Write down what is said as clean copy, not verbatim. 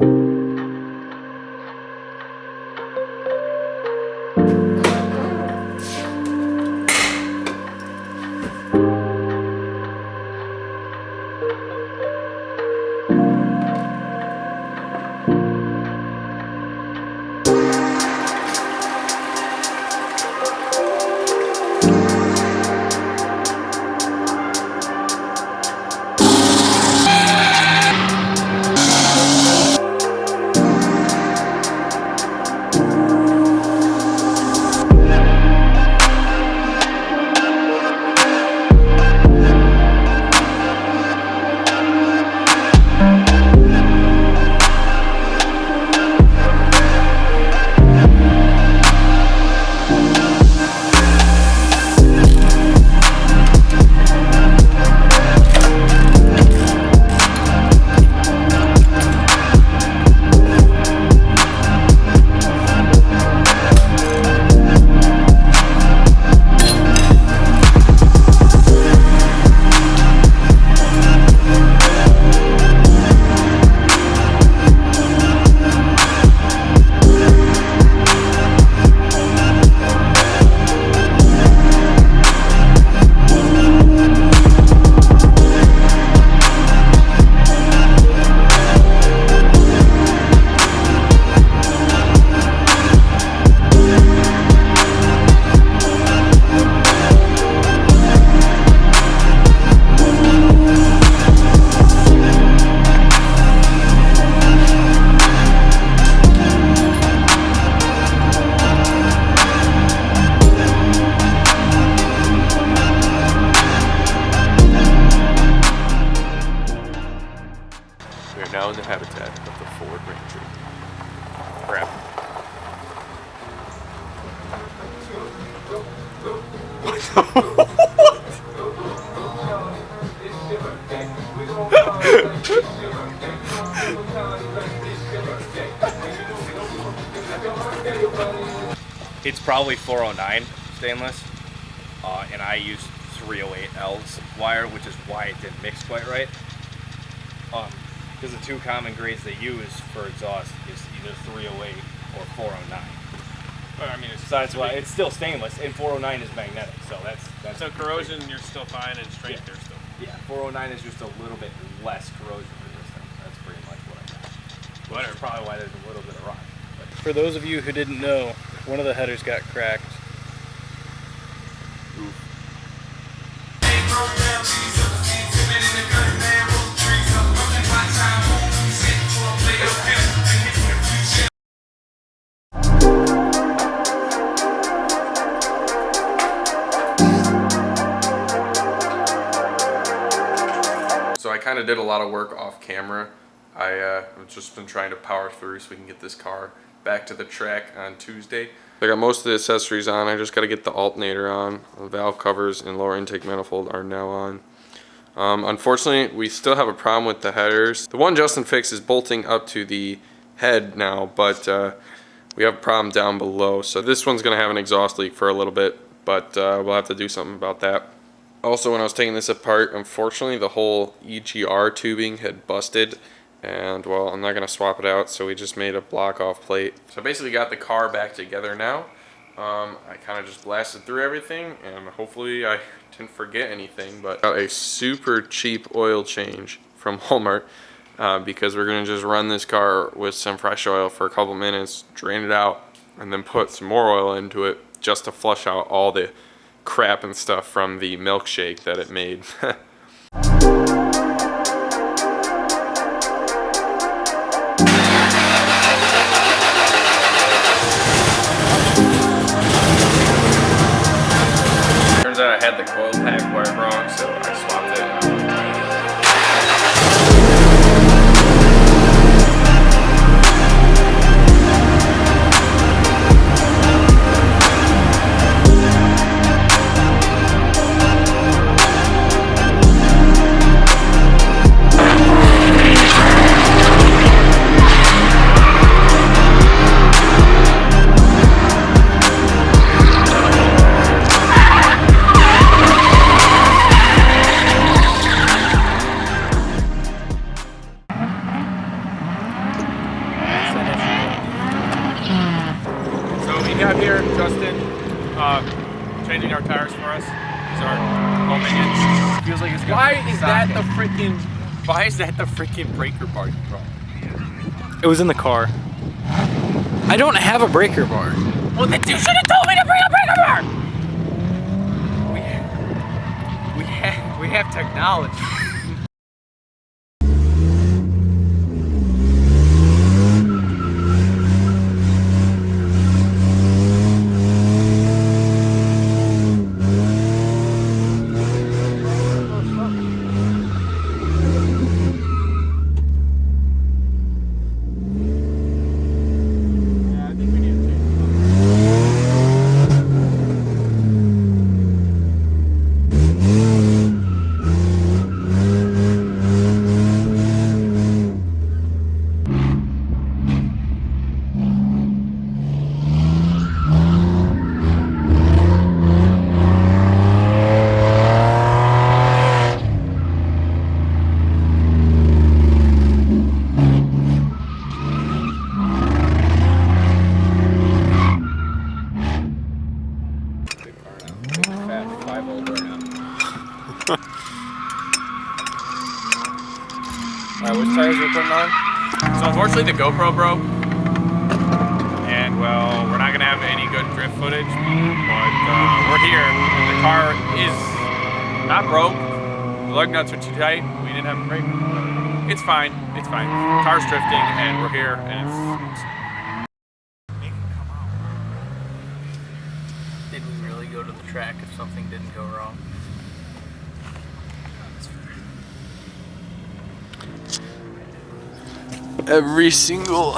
Now in the habitat of the Ford Ranger. Crap. It's probably 409 stainless, and I used 308L's wire, which is why it didn't mix quite right. Because the two common grades they use for exhaust is either 308 or 409. But I mean, Besides why it's still stainless, and 409 is magnetic, so that's so corrosion you're still fine, and strength Yeah. you're still. Yeah, 409 is just a little bit less corrosion resistant. That's pretty much what I got. Which is probably why there's a little bit of rock. But For those of you who didn't know, one of the headers got cracked. So I kind of did a lot of work off camera. I've just been trying to power through so we can get this car back to the track on Tuesday. I got most of the accessories on. I just got to get the alternator on. The valve covers and lower intake manifold are now on. Unfortunately, we still have a problem with the headers. The one Justin fixed is bolting up to the head now, but we have a problem down below. So this one's going to have an exhaust leak for a little bit, but we'll have to do something about that. Also, when I was taking this apart, unfortunately, the whole EGR tubing had busted. And, well, I'm not going to swap it out, so we just made a block-off plate. So I basically got the car back together now. I kind of just blasted through everything, and hopefully I didn't forget anything. But got a super cheap oil change from Walmart because we're going to just run this car with some fresh oil for a couple minutes, drain it out, and then put some more oil into it just to flush out all the crap and stuff from the milkshake that it made. Turns out I had the coil pack wired wrong, so I swapped it out. got here, Justin, changing our tires for us. These are homing in. Feels like it's Why is that the freaking? Why is that the freaking breaker bar you brought? It was in the car. I don't have a breaker bar. Well, then you should have told me to bring a breaker bar. We have technology. Alright, which tires are we putting on? So unfortunately the GoPro broke. And well, we're not gonna have any good drift footage, but we're here. And the car is not broke. The lug nuts are too tight. We didn't have a brake. It's fine. It's fine. Car's drifting, and we're here, and it's Did we really go to the track if something didn't go wrong? Every single